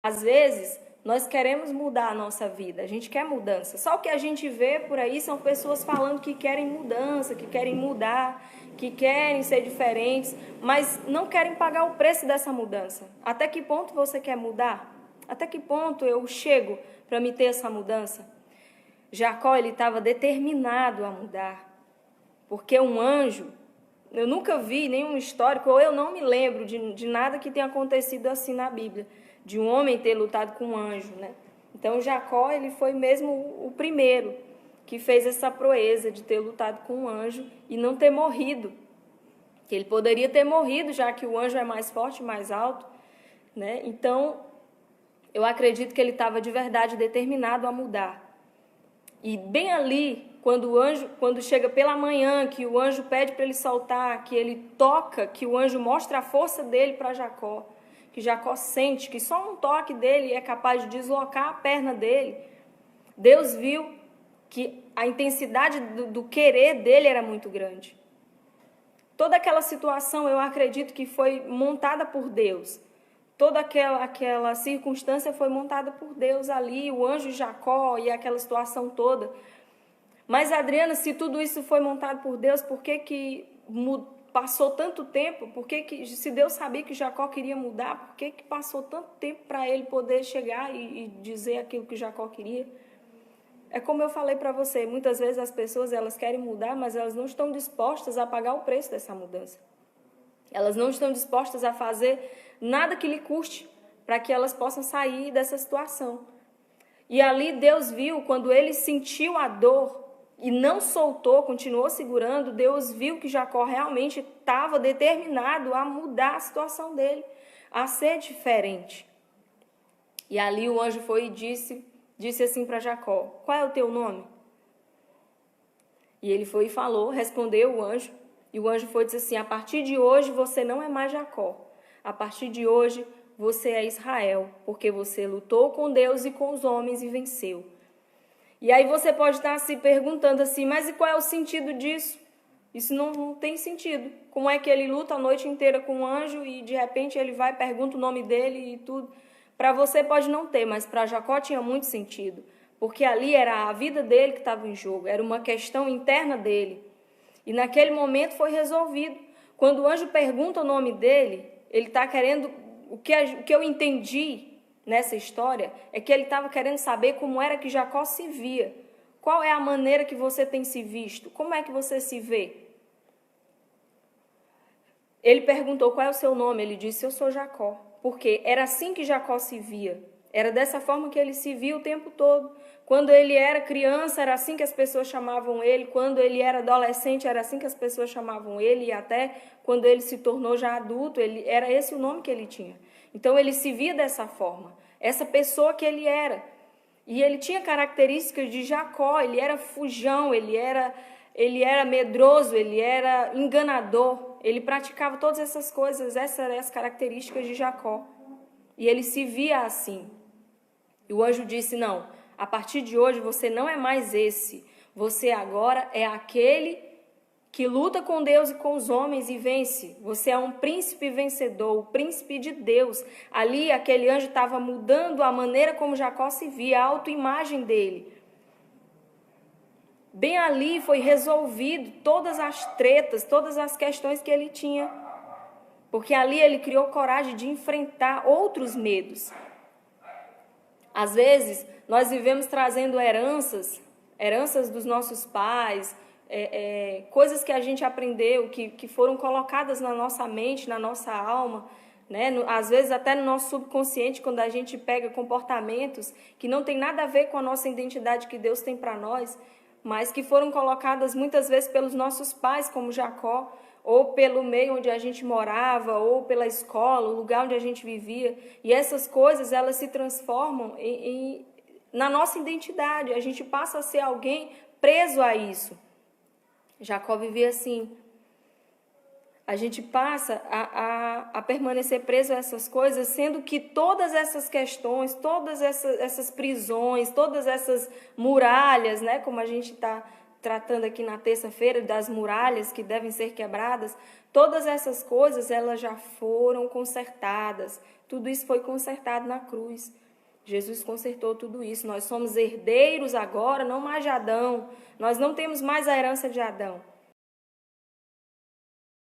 Às vezes, nós queremos mudar a nossa vida, a gente quer mudança. Só o que a gente vê por aí são pessoas falando que querem mudança, que querem mudar, que querem ser diferentes, mas não querem pagar o preço dessa mudança. Até que ponto você quer mudar? Até que ponto eu chego para me ter essa mudança? Jacó, ele estava determinado a mudar, porque um anjo, eu nunca vi nenhum histórico, ou eu não me lembro de nada que tenha acontecido assim na Bíblia, de um homem ter lutado com um anjo, né? Então Jacó, ele foi mesmo o primeiro que fez essa proeza de ter lutado com um anjo e não ter morrido. Que ele poderia ter morrido, já que o anjo é mais forte, mais alto, né? Então, eu acredito que ele estava de verdade determinado a mudar. E bem ali, quando chega pela manhã, que o anjo pede para ele soltar, que ele toca, que o anjo mostra a força dele para Jacó, que Jacó sente que só um toque dele é capaz de deslocar a perna dele. Deus viu que a intensidade do querer dele era muito grande. Toda aquela situação, eu acredito que foi montada por Deus. Toda aquela circunstância foi montada por Deus ali, o anjo Jacó e aquela situação toda. Mas, Adriana, se tudo isso foi montado por Deus, por que passou tanto tempo? Se Deus sabia que Jacó queria mudar, por que passou tanto tempo para ele poder chegar e dizer aquilo que Jacó queria? É como eu falei para você, muitas vezes as pessoas elas querem mudar, mas elas não estão dispostas a pagar o preço dessa mudança. Elas não estão dispostas a fazer nada que lhe custe para que elas possam sair dessa situação. E ali Deus viu, quando ele sentiu a dor e não soltou, continuou segurando, Deus viu que Jacó realmente estava determinado a mudar a situação dele, a ser diferente. E ali o anjo foi e disse assim para Jacó: qual é o teu nome? E ele foi e falou, respondeu o anjo, e o anjo foi e disse assim: a partir de hoje você não é mais Jacó, a partir de hoje você é Israel, porque você lutou com Deus e com os homens e venceu. E aí você pode estar se perguntando assim, mas e qual é o sentido disso? Isso não tem sentido. Como é que ele luta a noite inteira com um anjo e de repente ele vai, pergunta o nome dele e tudo? Para você pode não ter, mas para Jacó tinha muito sentido, porque ali era a vida dele que estava em jogo, era uma questão interna dele. E naquele momento foi resolvido. Quando o anjo pergunta o nome dele, ele está querendo, o que eu entendi nessa história é que ele estava querendo saber como era que Jacó se via. Qual é a maneira que você tem se visto? Como é que você se vê? Ele perguntou qual é o seu nome, ele disse: eu sou Jacó. Porque era assim que Jacó se via. Era dessa forma que ele se via o tempo todo. Quando ele era criança, era assim que as pessoas chamavam ele. Quando ele era adolescente, era assim que as pessoas chamavam ele. E até quando ele se tornou já adulto, era esse o nome que ele tinha. Então, ele se via dessa forma. Essa pessoa que ele era. E ele tinha características de Jacó. Ele era fujão, ele era medroso, ele era enganador. Ele praticava todas essas coisas. Essas eram as características de Jacó. E ele se via assim. E o anjo disse: não, a partir de hoje você não é mais esse. Você agora é aquele que luta com Deus e com os homens e vence. Você é um príncipe vencedor, o príncipe de Deus. Ali aquele anjo estava mudando a maneira como Jacó se via, a autoimagem dele. Bem ali foi resolvido todas as tretas, todas as questões que ele tinha. Porque ali ele criou coragem de enfrentar outros medos. Às vezes, nós vivemos trazendo heranças dos nossos pais, coisas que a gente aprendeu, que foram colocadas na nossa mente, na nossa alma, né? Às vezes até no nosso subconsciente, quando a gente pega comportamentos que não tem nada a ver com a nossa identidade que Deus tem para nós, mas que foram colocadas muitas vezes pelos nossos pais, como Jacó, ou pelo meio onde a gente morava, ou pela escola, o lugar onde a gente vivia. E essas coisas, elas se transformam na nossa identidade. A gente passa a ser alguém preso a isso. Jacó vivia assim. A gente passa a permanecer preso a essas coisas, sendo que todas essas questões, todas essas prisões, todas essas muralhas, né, como a gente está tratando aqui na terça-feira das muralhas que devem ser quebradas, todas essas coisas elas já foram consertadas. Tudo isso foi consertado na cruz. Jesus consertou tudo isso. Nós somos herdeiros agora, não mais de Adão. Nós não temos mais a herança de Adão.